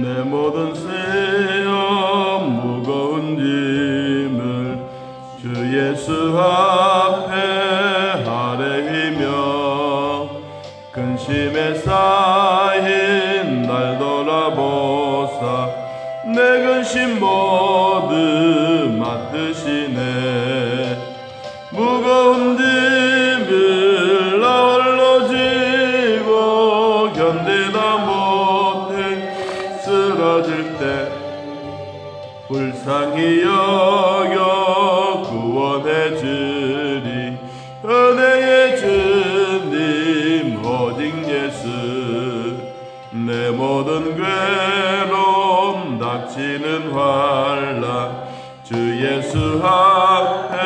내 모든 세험 무거운 짐을 주 예수 앞에 아뢰이며 근심에 쌓인 날 돌아보사 내 근심 모두 맡으시네. 무거운 짐을 나 홀로 지고 견디다 못해 쓰러질 때 불쌍히 여겨 구원해 주리. 은혜의 주님 오직 예수. 내 모든 괴로움 닥치는 환난 주 예수 앞에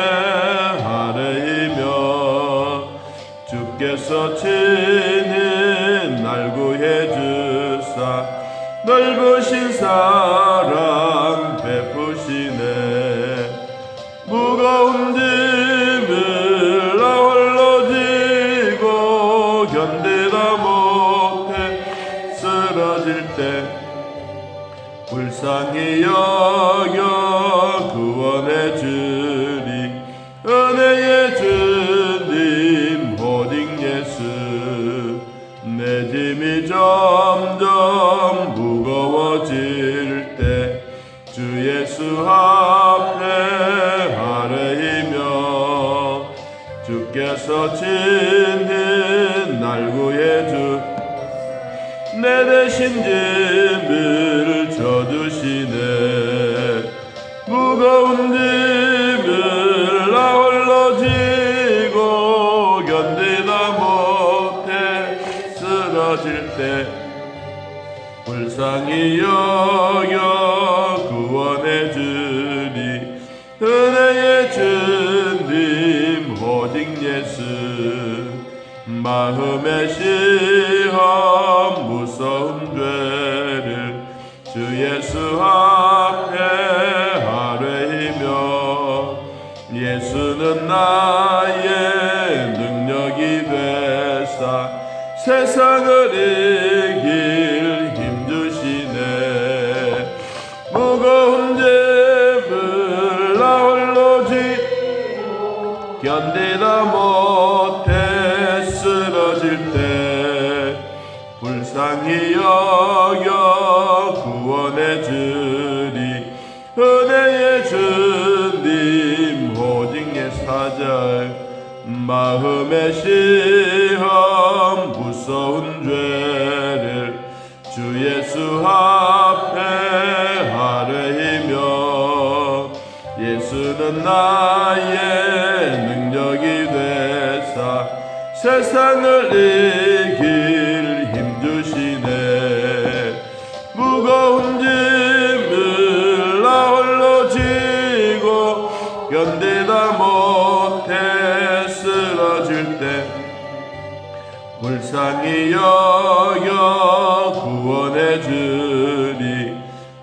아뢰이며 주께서 친히 날 구해 주사 넓으신 사랑 베푸시네. 무거운 짐을 나 홀로 지고 견디다 못해 쓰러질 때 불쌍히 여겨 구원해 주리. 은혜의 주님 오직 예수. 내 짐이 점점 무거워질 때 주 예수 앞에 아뢰이며 주께서 친히 날 구해 주 내 대신 짐을 져주시네. 무거운 짐을 나 홀로 지고 견디다 못해 쓰러질 때 불쌍히 여겨 구원해 주리. 은혜의 주님 오직 예수. 마음의 시험 무서운 죄를 주 예수 앞에 아뢰이며 예수는 나의 능력이 되사 세상을 이길 힘주시네. 무거운 짐을 나 홀로 지고 견디다 못해 쓰러질 때 불쌍히 여겨 구원해 주리. 은혜의 주님 오직 예사절. 마음의 시험 무서운 죄를 주 예수 앞에 아뢰이며 예수는 나의 능력이 되사 세상을 이길 힘주시네. 무거운 짐을 나 홀로 지고 견디다 못해 쓰러질 때 불쌍히 여겨 구원해 주리.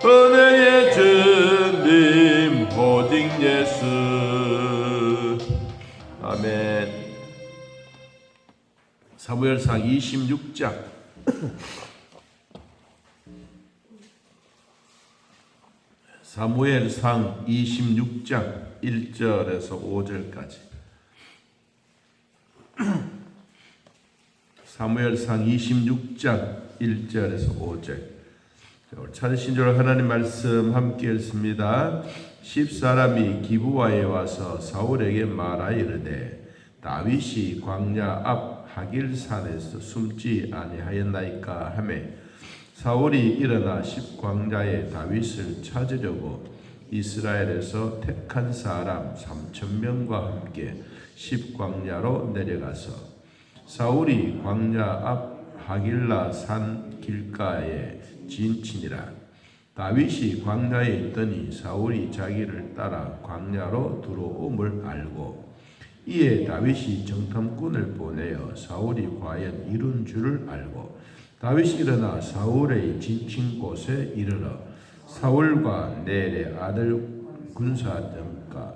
은혜의 주님 오직 예수. 아멘. 사무엘상 26장 사무엘상 26장 1절에서 5절까지. 사무엘상 26장 1절에서 5절. 찾으신 줄 하나님 말씀 함께 읽습니다. 10사람이 기브아에 와서 사울에게 말하이르되 다윗이 광야 앞 하길산에서 숨지 아니하였나이까 하매 사울이 일어나 10광야에 다윗을 찾으려고 이스라엘에서 택한 사람 3,000명과 함께 10광야로 내려가서 사울이 광야 앞 하길라 산 길가에 진치니라. 다윗이 광야에 있더니 사울이 자기를 따라 광야로 들어옴을 알고 이에 다윗이 정탐꾼을 보내어 사울이 과연 이룬 줄을 알고 다윗이 일어나 사울의 지친 곳에 이르러 사울과 넬의 아들 군사장과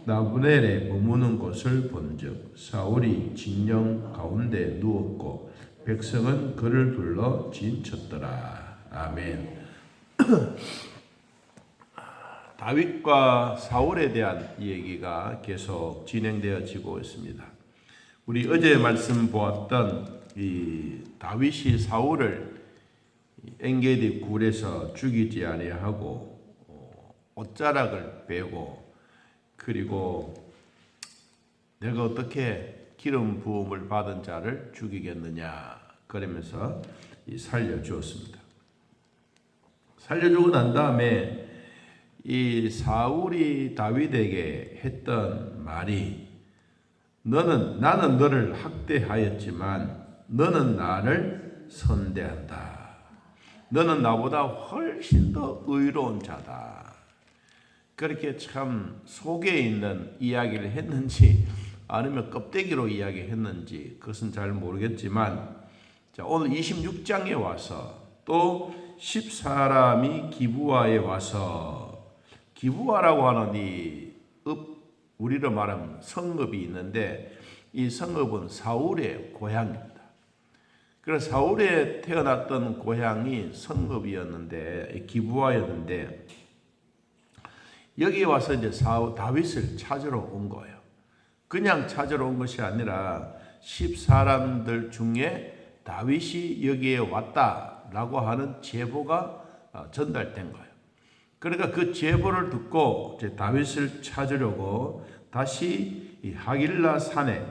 나부넬의 머무는 곳을 본즉 사울이 진영 가운데 누웠고 백성은 그를 둘러 진쳤더라. 아멘. 다윗과 사울에 대한 얘기가 계속 진행되어지고 있습니다. 우리 어제 말씀 보았던 이 다윗이 사울을 엔게디 굴에서 죽이지 아니하고 옷자락을 베고, 그리고 내가 어떻게 기름 부음을 받은 자를 죽이겠느냐 그러면서 살려주었습니다. 살려주고 난 다음에 이 사울이 다윗에게 했던 말이, 나는 너를 학대하였지만 너는 나를 선대한다. 너는 나보다 훨씬 더 의로운 자다. 그렇게 참 속에 있는 이야기를 했는지 아니면 껍데기로 이야기했는지 그것은 잘 모르겠지만, 자, 오늘 26장에 와서 또 10사람이 기브아에 와서, 기브아라고 하는 이 우리로 말하면 성읍이 있는데, 이 성읍은 사울의 고향입니다. 그래서 사울에 태어났던 고향이 성읍이었는데, 기브아였는데, 여기에 와서 이제 다윗을 찾으러 온 거예요. 그냥 찾으러 온 것이 아니라 10사람들 중에 다윗이 여기에 왔다라고 하는 제보가 전달된 거예요. 그러니까 그 제보를 듣고 이제 다윗을 찾으려고 다시 이 하길라 산에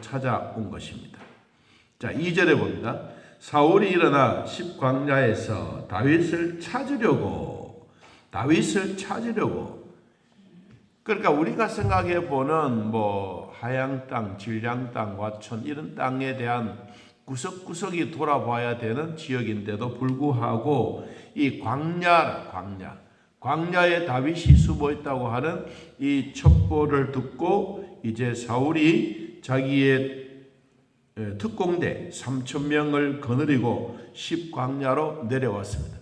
찾아온 것입니다. 자, 2절에 봅니다. 사울이 일어나 십광야에서 다윗을 찾으려고. 그러니까 우리가 생각해 보는 뭐 하양 땅, 질량 땅, 와촌 이런 땅에 대한 구석구석이 돌아봐야 되는 지역인데도 불구하고 이 광야에 다윗이 숨어 있다고 하는 이 첩보를 듣고 이제 사울이 자기의 특공대 3,000명을 거느리고 십광야로 내려왔습니다.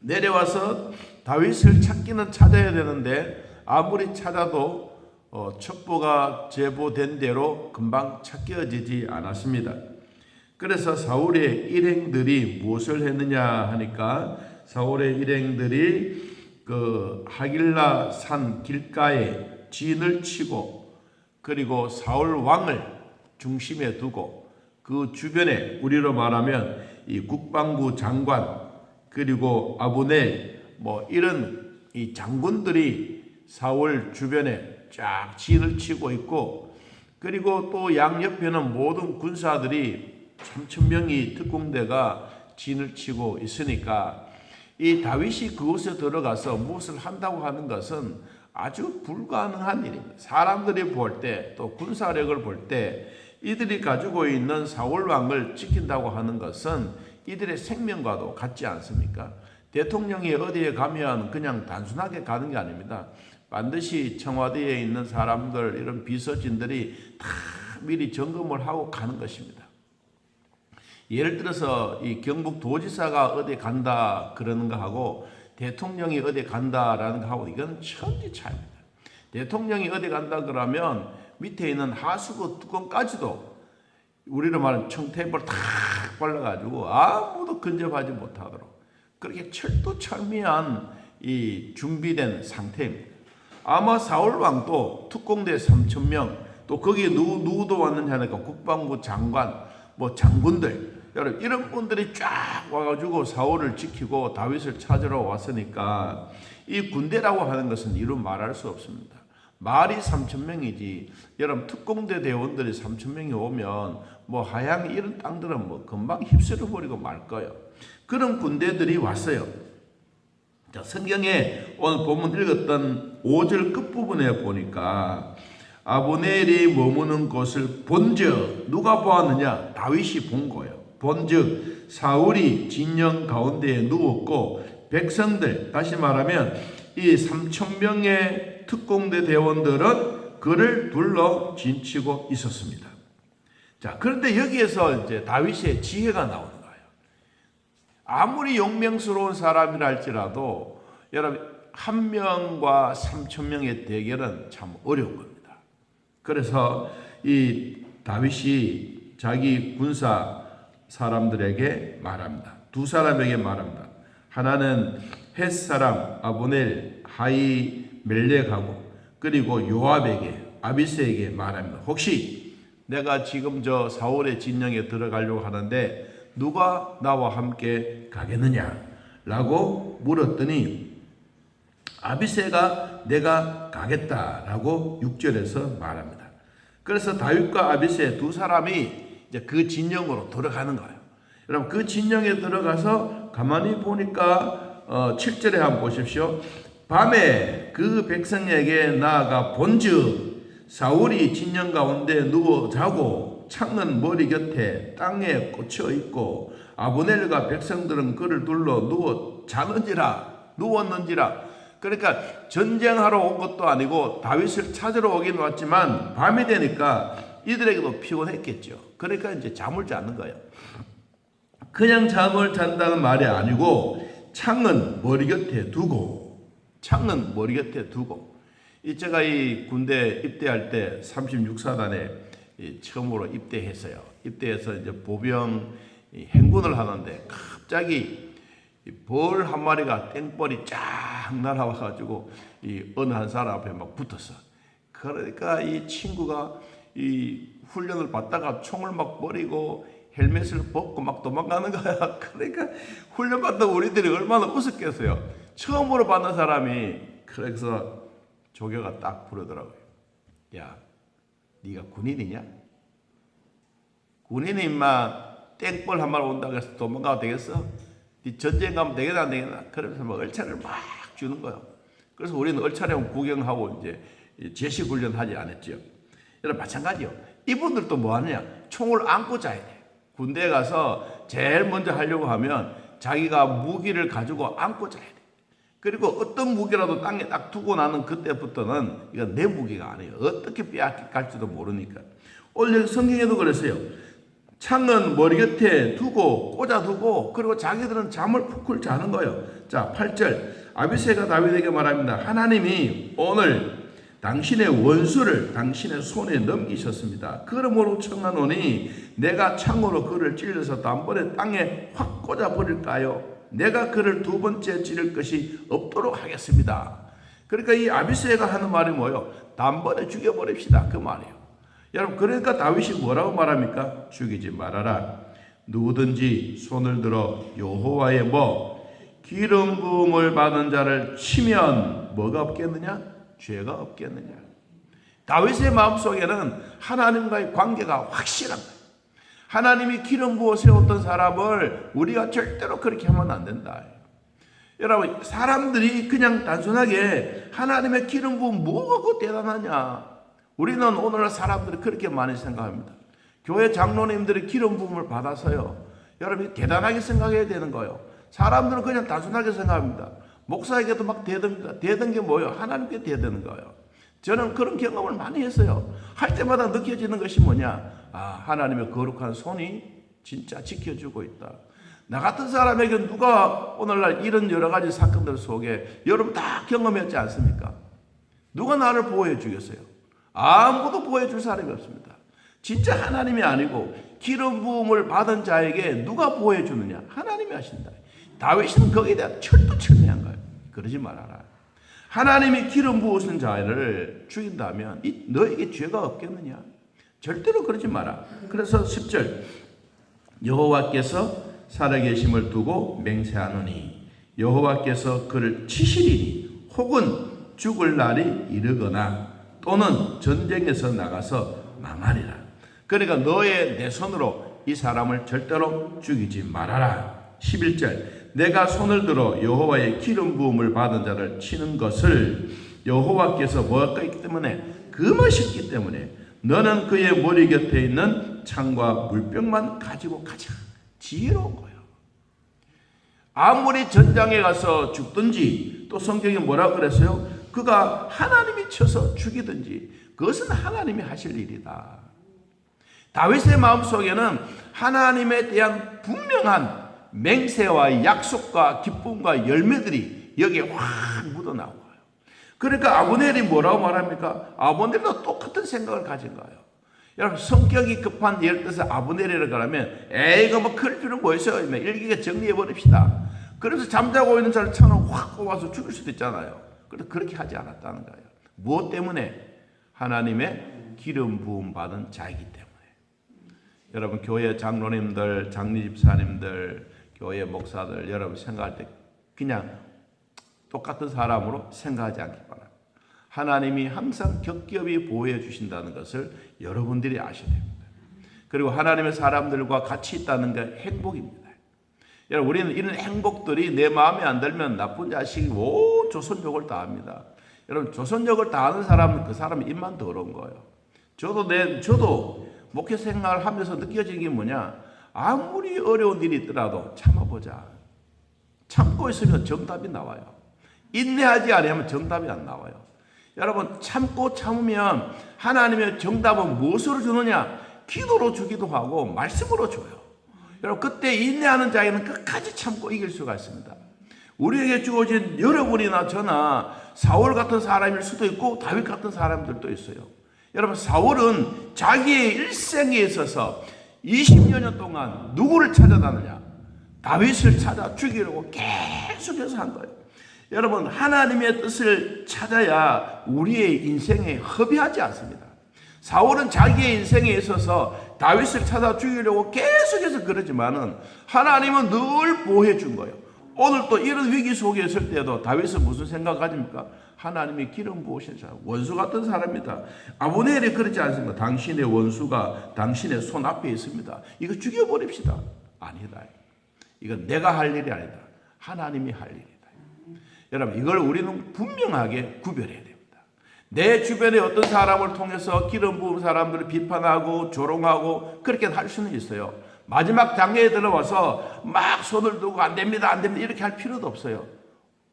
내려와서 다윗을 찾기는 찾아야 되는데 아무리 찾아도 첩보가 제보된 대로 금방 찾겨지지 않았습니다. 그래서 사울의 일행들이 무엇을 했느냐 하니까, 사울의 일행들이 그 하길라 산 길가에 진을 치고, 그리고 사울 왕을 중심에 두고 그 주변에 우리로 말하면 이 국방부 장관, 그리고 아브넬 뭐 이런 이 장군들이 사울 주변에 쫙 진을 치고 있고, 그리고 또 양옆에는 모든 군사들이 3,000명이 특공대가 진을 치고 있으니까 이 다윗이 그곳에 들어가서 무엇을 한다고 하는 것은 아주 불가능한 일입니다. 사람들이 볼 때, 또 군사력을 볼 때 이들이 가지고 있는 사울 왕을 지킨다고 하는 것은 이들의 생명과도 같지 않습니까? 대통령이 어디에 가면 그냥 단순하게 가는 게 아닙니다. 반드시 청와대에 있는 사람들, 이런 비서진들이 다 미리 점검을 하고 가는 것입니다. 예를 들어서 이 경북도지사가 어디 간다 그러는 거 하고 대통령이 어디 간다라는 거 하고 이건 천지 차이입니다. 대통령이 어디 간다 그러면 밑에 있는 하수구 뚜껑까지도 우리로 말하는 청테이프를 탁 발라가지고 아무도 근접하지 못하도록 그렇게 철두철미한 이 준비된 상태입니다. 아마 사울 왕도 특공대 3,000명, 또 거기에 누구도 왔느냐 하니까 국방부 장관, 뭐 장군들, 여러분 이런 분들이 쫙 와가지고 사울을 지키고 다윗을 찾으러 왔으니까 이 군대라고 하는 것은 이루 말할 수 없습니다. 말이 3,000명이지 여러분 특공대 대원들이 3,000명이 오면 뭐 하양 이런 땅들은 뭐 금방 휩쓸어 버리고 말 거예요. 그런 군대들이 왔어요. 자, 성경에 오늘 본문 읽었던 5절 끝부분에 보니까 아브넬이 머무는 곳을 본즉 누가 보았느냐? 다윗이 본 거예요. 본즉 사울이 진영 가운데에 누웠고 백성들, 다시 말하면 이 3,000명의 특공대 대원들은 그를 둘러 진치고 있었습니다. 자, 그런데 여기에서 이제 다윗의 지혜가 나오는 거예요. 아무리 용맹스러운 사람이라 할지라도 여러분 1명과 3,000명의 대결은 참 어려운 겁니다. 그래서 이 다윗이 자기 군사 사람들에게 말합니다. 두 사람에게 말합니다. 하나는 헷사람 아브넬 하이멜렉하고 그리고 요압에게 아비새에게 말합니다. 혹시 내가 지금 저 사울의 진영에 들어가려고 하는데 누가 나와 함께 가겠느냐? 라고 물었더니 아비새가 내가 가겠다라고 6절에서 말합니다. 그래서 다윗과 아비새 두 사람이 이제 그 진영으로 들어가는 거예요. 여러분 그 진영에 들어가서 가만히 보니까 7절에 한번 보십시오. 밤에 그 백성에게 나아가 본즉 사울이 진영 가운데 누워 자고 창은 머리 곁에 땅에 꽂혀 있고 아브넬과 백성들은 그를 둘러 누웠는지라. 그러니까 전쟁하러 온 것도 아니고 다윗을 찾으러 오긴 왔지만 밤이 되니까 이들에게도 피곤했겠죠. 그러니까 이제 잠을 자는 거예요. 그냥 잠을 잔다는 말이 아니고 창은 머리 곁에 두고 제가 이 군대 입대할 때 36사단에 처음으로 입대했어요. 입대해서 이제 보병 행군을 하는데 갑자기 벌 한 마리가 땡벌이 쫙 날아와가지고 이 어느 한 사람 앞에 막 붙었어. 그러니까 이 친구가 이 훈련을 받다가 총을 막 버리고 헬멧을 벗고 막 도망가는 거야. 그러니까 훈련 받다가 우리들이 얼마나 웃었겠어요. 처음으로 받는 사람이. 그래서 조교가 딱 부르더라고요. 야, 네가 군인이냐? 군인이 임마 땡벌 한 마리 온다고 해서 도망가도 되겠어? 네 전쟁 가면 되겠나 안 되겠나? 그러면서 막 얼차를 막 주는 거예요. 그래서 우리는 얼차례 구경하고 이제 제식 훈련 하지 않았죠. 여러분 마찬가지요. 이분들도 뭐 하느냐? 총을 안고 자야 돼. 군대에 가서 제일 먼저 하려고 하면 자기가 무기를 가지고 안고 자야 돼. 그리고 어떤 무기라도 땅에 딱 두고 나는 그때부터는 이건 내 무기가 아니에요. 어떻게 빼앗길지도 모르니까. 오늘 성경에도 그랬어요. 창은 머리 곁에 두고 꽂아두고 그리고 자기들은 잠을 푹 자는 거예요. 자 8절 아비새가 다윗에게 말합니다. 하나님이 오늘 당신의 원수를 당신의 손에 넘기셨습니다. 그러므로 청하노니 내가 창으로 그를 찔러서 단번에 땅에 확 꽂아버릴까요? 내가 그를 두 번째 찌를 것이 없도록 하겠습니다. 그러니까 이 아비새가 하는 말이 뭐예요? 단번에 죽여버립시다 그 말이에요. 여러분 그러니까 다윗이 뭐라고 말합니까? 죽이지 말아라. 누구든지 손을 들어 여호와의 기름 부음을 받은 자를 치면 뭐가 없겠느냐? 죄가 없겠느냐? 다윗의 마음속에는 하나님과의 관계가 확실한 거예요. 하나님이 기름 부어 세웠던 사람을 우리가 절대로 그렇게 하면 안 된다. 여러분 사람들이 그냥 단순하게 하나님의 기름 부음 뭐가 대단하냐? 우리는 오늘날 사람들이 그렇게 많이 생각합니다. 교회 장로님들이 기름 부음을 받아서요. 여러분이 대단하게 생각해야 되는 거예요. 사람들은 그냥 단순하게 생각합니다. 목사에게도 막 대듭니다. 대든 게 뭐예요? 하나님께 대드는 거예요. 저는 그런 경험을 많이 했어요. 할 때마다 느껴지는 것이 뭐냐? 아, 하나님의 거룩한 손이 진짜 지켜주고 있다. 나 같은 사람에게 누가 오늘날 이런 여러 가지 사건들 속에 여러분 다 경험했지 않습니까? 누가 나를 보호해 주겠어요? 아무도 보호해 줄 사람이 없습니다. 진짜 하나님이 아니고 기름 부음을 받은 자에게 누가 보호해 주느냐? 하나님이 하신다. 다윗은 거기에 대한 철두철미한 거예요. 그러지 말아라. 하나님이 기름 부으신 자를 죽인다면 너에게 죄가 없겠느냐? 절대로 그러지 마라. 그래서 10절 여호와께서 살아계심을 두고 맹세하노니 여호와께서 그를 치시리니 혹은 죽을 날이 이르거나 또는 전쟁에서 나가서 망하리라. 그러니까 내 손으로 이 사람을 절대로 죽이지 말아라. 11절 내가 손을 들어 여호와의 기름 부음을 받은 자를 치는 것을 여호와께서 뭐였기 때문에 금하셨기 때문에 너는 그의 머리 곁에 있는 창과 물병만 가지고 가자. 지혜로운 거예요. 아무리 전장에 가서 죽든지 또 성경에 뭐라고 그랬어요? 그가 하나님이 쳐서 죽이든지 그것은 하나님이 하실 일이다. 다윗의 마음속에는 하나님에 대한 분명한 맹세와 약속과 기쁨과 열매들이 여기에 확 묻어나온 거예요. 그러니까 아브넬이 뭐라고 말합니까? 아브넬도 똑같은 생각을 가진 거예요. 여러분 성격이 급한 예를 들어서 아브넬이라고 하면 에이 이거 뭐 그럴 필요는 뭐 있어요. 일기에 정리해 버립시다. 그래서 잠자고 있는 자를 창으로 확 꼽아서 죽일 수도 있잖아요. 그런데 그렇게 하지 않았다는 거예요. 무엇 때문에? 하나님의 기름 부음 받은 자이기 때문에. 여러분 교회 장로님들, 장로집사님들, 교회 목사들 여러분 생각할 때 그냥 똑같은 사람으로 생각하지 않기 바랍니다. 하나님이 항상 겹겹이 보호해 주신다는 것을 여러분들이 아셔야 됩니다. 그리고 하나님의 사람들과 같이 있다는 게 행복입니다. 여러분 우리는 이런 행복들이 내 마음에 안 들면 나쁜 자식이 온 조선족을 다 합니다. 여러분 조선족을 다 하는 사람은 그 사람이 입만 더러운 거예요. 저도 목회 생활을 하면서 느껴지는 게 뭐냐, 아무리 어려운 일이 있더라도 참아보자. 참고 있으면 정답이 나와요. 인내하지 않으면 정답이 안 나와요. 여러분 참고 참으면 하나님의 정답은 무엇으로 주느냐? 기도로 주기도 하고 말씀으로 줘요. 여러분 그때 인내하는 자에는 끝까지 참고 이길 수가 있습니다. 우리에게 주어진 여러분이나 저나 사울 같은 사람일 수도 있고 다윗 같은 사람들도 있어요. 여러분 사울은 자기의 일생에 있어서 20여 년 동안 누구를 찾아다느냐? 다윗을 찾아 죽이려고 계속해서 한 거예요. 여러분 하나님의 뜻을 찾아야 우리의 인생에 허비하지 않습니다. 사울은 자기의 인생에 있어서 다윗을 찾아 죽이려고 계속해서 그러지만은 하나님은 늘 보호해 준 거예요. 오늘 또 이런 위기 속에 있을 때도 다윗은 무슨 생각 가집니까? 하나님이 기름 부으신 사람, 원수 같은 사람입니다. 아브넬이 그렇지 않습니까? 당신의 원수가 당신의 손 앞에 있습니다. 이거 죽여버립시다. 아니다. 이건 내가 할 일이 아니다. 하나님이 할 일이다. 여러분 이걸 우리는 분명하게 구별해야 됩니다. 내 주변에 어떤 사람을 통해서 기름 부은 사람들을 비판하고 조롱하고 그렇게 할 수는 있어요. 마지막 단계에 들어와서 막 손을 들고 안 됩니다 이렇게 할 필요도 없어요.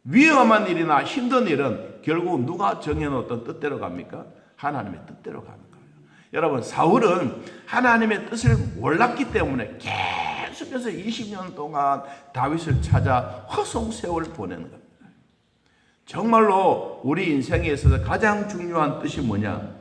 위험한 일이나 힘든 일은 결국 누가 정해놓았던 뜻대로 갑니까? 하나님의 뜻대로 가는 거예요. 여러분 사울은 하나님의 뜻을 몰랐기 때문에 계속해서 20년 동안 다윗을 찾아 허송세월을 보내는 겁니다. 정말로 우리 인생에 있어서 가장 중요한 뜻이 뭐냐?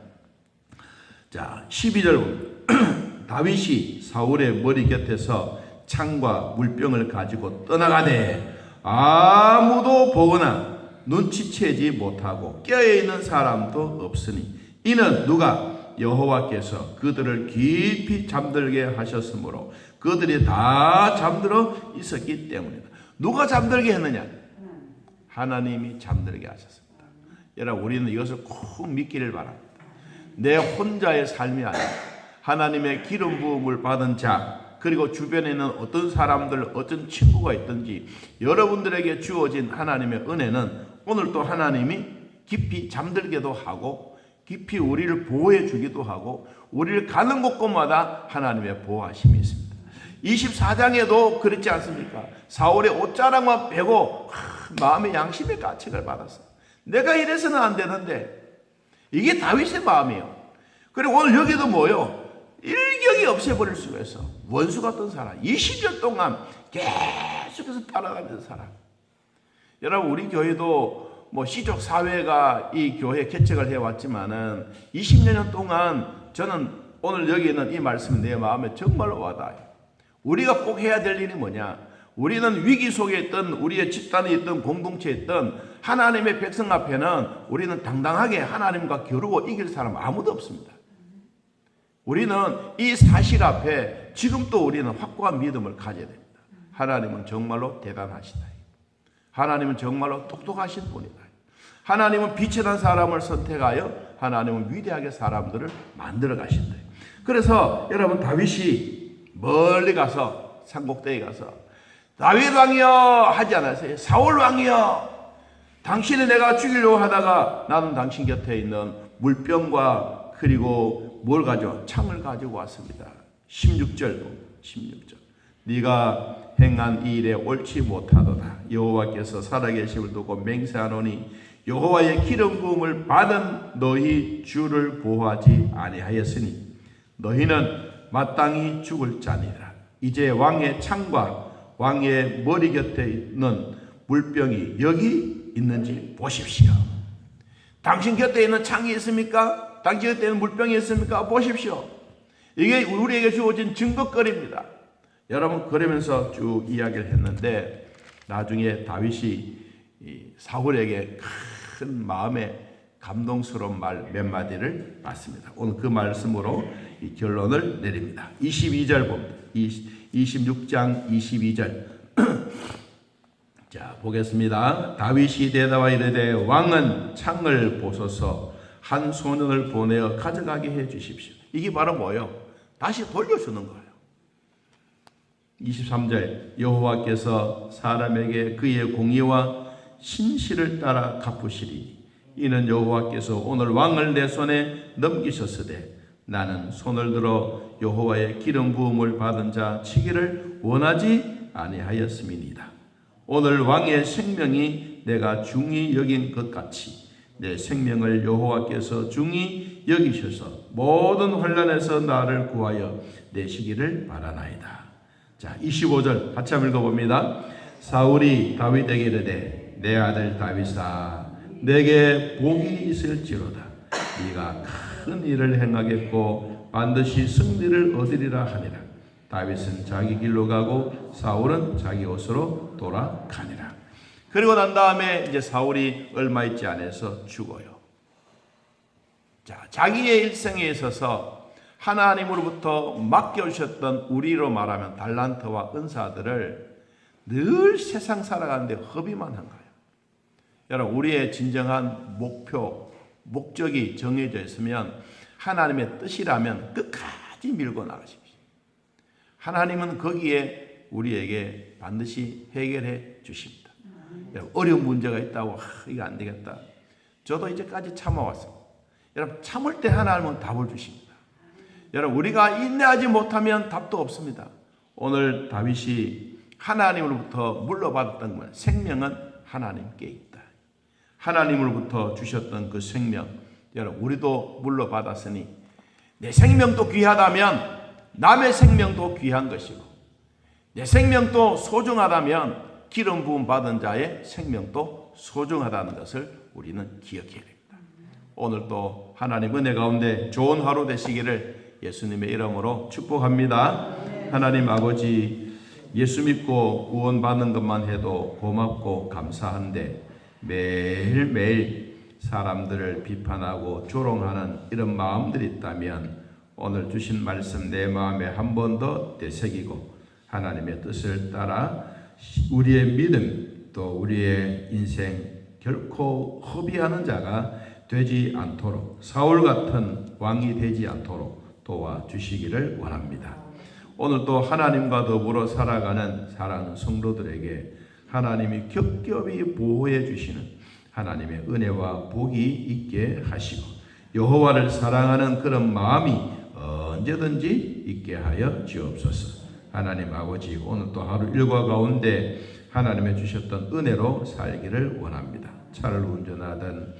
자, 12절 다윗이 사울의 머리 곁에서 창과 물병을 가지고 떠나가되 아무도 보거나 눈치채지 못하고 깨어있는 사람도 없으니 이는 누가 여호와께서 그들을 깊이 잠들게 하셨으므로 그들이 다 잠들어 있었기 때문이다. 누가 잠들게 했느냐? 하나님이 잠들게 하셨습니다. 여러분 우리는 이것을 꼭 믿기를 바랍니다. 내 혼자의 삶이 아니라 하나님의 기름 부음을 받은 자, 그리고 주변에 있는 어떤 사람들, 어떤 친구가 있든지 여러분들에게 주어진 하나님의 은혜는 오늘 또 하나님이 깊이 잠들게도 하고 깊이 우리를 보호해 주기도 하고 우리를 가는 곳곳마다 하나님의 보호하심이 있습니다. 24장에도 그렇지 않습니까? 사울의 옷자락만 빼고 마음의 양심의 가책을 받았어. 내가 이래서는 안 되는데 이게 다윗의 마음이에요. 그리고 오늘 여기도 뭐요? 일격이 없애버릴 수가 있어. 원수 같은 사람 20년 동안 계속해서 따라가면서 살아. 여러분 우리 교회도 뭐 시족 사회가 이 교회 개척을 해왔지만은 20년 동안 저는 오늘 여기 있는 이 말씀이 내 마음에 정말로 와닿아요. 우리가 꼭 해야 될 일이 뭐냐? 우리는 위기 속에 있던 우리의 집단에 있던 공동체에 있던 하나님의 백성 앞에는 우리는 당당하게 하나님과 겨루고 이길 사람 아무도 없습니다. 우리는 이 사실 앞에 지금 또 우리는 확고한 믿음을 가져야 됩니다. 하나님은 정말로 대단하시다. 하나님은 정말로 똑똑하신 분이다. 하나님은 빛에 난 사람을 선택하여 하나님은 위대하게 사람들을 만들어 가신다. 그래서 여러분 다윗이 멀리 가서 산꼭대기에 가서 다윗 왕이여 하지 않았어요. 사울 왕이여 당신이 내가 죽이려고 하다가 나는 당신 곁에 있는 물병과 그리고 뭘 가져? 창을 가지고 왔습니다. 16절 네가 행한 이 일에 옳지 못하도다. 여호와께서 살아계심을 두고 맹세하노니 여호와의 기름 부음을 받은 너희 주를 보호하지 아니하였으니 너희는 마땅히 죽을 자니라. 이제 왕의 창과 왕의 머리 곁에 있는 물병이 여기 있는지 보십시오. 당신 곁에 있는 창이 있습니까? 당신 곁에 있는 물병이 있습니까? 보십시오. 이게 우리에게 주어진 증거거리입니다. 여러분 그러면서 쭉 이야기를 했는데 나중에 다윗이 사울에게 큰 마음의 감동스러운 말 몇 마디를 받습니다. 오늘 그 말씀으로 이 결론을 내립니다. 22절 봅니다. 26장 22절. 자, 보겠습니다. 다윗이 대답하여 이르되 왕은 창을 보소서 한 소년을 보내어 가져가게 해 주십시오. 이게 바로 뭐예요? 다시 돌려주는 거예요. 23절. 여호와께서 사람에게 그의 공의와 신실을 따라 갚으시리니 이는 여호와께서 오늘 왕을 내 손에 넘기셨으되 나는 손을 들어 여호와의 기름 부음을 받은 자 치기를 원하지 아니하였음이니이다. 오늘 왕의 생명이 내가 중히 여긴 것 같이 내 생명을 여호와께서 중히 여기셔서 모든 환난에서 나를 구하여 내시기를 바라나이다. 자, 25절 같이 한번 읽어봅니다. 사울이 다윗에게 이르되 내 아들 다윗아 내게 복이 있을지로다. 네가 큰 일을 행하겠고 반드시 승리를 얻으리라 하니라. 다윗은 자기 길로 가고 사울은 자기 옷으로 돌아가니라. 그리고 난 다음에 이제 사울이 얼마 있지 않아서 죽어요. 자, 자기의 일생에 있어서 하나님으로부터 맡겨주셨던 우리로 말하면 달란트와 은사들을 늘 세상 살아가는데 허비만 한 거예요. 여러분, 우리의 진정한 목표, 목적이 정해져 있으면 하나님의 뜻이라면 끝까지 밀고 나가십시오. 하나님은 거기에 우리에게 반드시 해결해 주십니다. 여러분, 어려운 문제가 있다고 이거 안 되겠다. 저도 이제까지 참아왔습니다. 여러분, 참을 때 하나님은 답을 주십니다. 여러분, 우리가 인내하지 못하면 답도 없습니다. 오늘 다윗이 하나님으로부터 물러받았던 것, 생명은 하나님께 있다. 하나님으로부터 주셨던 그 생명, 여러분 우리도 물러받았으니 내 생명도 귀하다면 남의 생명도 귀한 것이고 내 생명도 소중하다면 기름 부음 받은 자의 생명도 소중하다는 것을 우리는 기억해야 됩니다. 오늘 또 하나님 은혜 가운데 좋은 하루 되시기를 예수님의 이름으로 축복합니다. 하나님 아버지, 예수 믿고 구원받는 것만 해도 고맙고 감사한데 매일매일 사람들을 비판하고 조롱하는 이런 마음들이 있다면 오늘 주신 말씀 내 마음에 한 번 더 되새기고 하나님의 뜻을 따라 우리의 믿음 또 우리의 인생 결코 허비하는 자가 되지 않도록 사울 같은 왕이 되지 않도록 도와주시기를 원합니다. 오늘 또 하나님과 더불어 살아가는 사랑하는 성도들에게 하나님이 겹겹이 보호해 주시는 하나님의 은혜와 복이 있게 하시고 여호와를 사랑하는 그런 마음이 언제든지 있게 하여 주옵소서. 하나님 아버지, 오늘 또 하루 일과 가운데 하나님의 주셨던 은혜로 살기를 원합니다. 차를 운전하든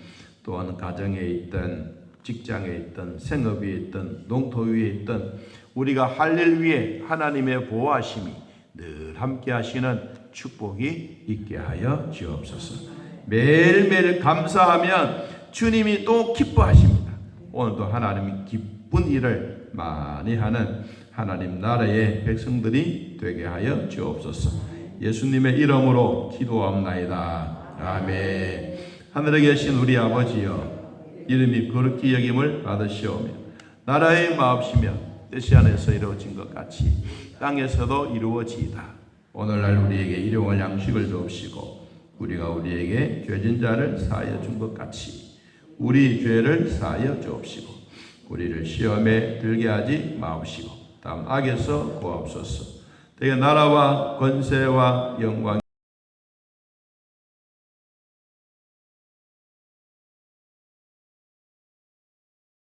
또한 가정에 있든 직장에 있든 생업에 있든 농토 위에 있든 우리가 할 일 위에 하나님의 보호하심이 늘 함께 하시는 축복이 있게 하여 주옵소서. 매일매일 감사하면 주님이 또 기뻐하십니다. 오늘도 하나님이 기쁜 일을 많이 하는 하나님 나라의 백성들이 되게 하여 주옵소서. 예수님의 이름으로 기도합나이다. 아멘. 하늘에 계신 우리 아버지여, 이름이 거룩히 여김을 받으시오며 나라의 마옵시며 뜻이 안에서 이루어진 것 같이 땅에서도 이루어지이다. 오늘날 우리에게 일용할 양식을 주옵시고 우리가 우리에게 죄진 자를 사하여 준 것 같이 우리 죄를 사하여 주옵시고 우리를 시험에 들게 하지 마옵시고 다음 악에서 구하옵소서. 되게 나라와 권세와 영광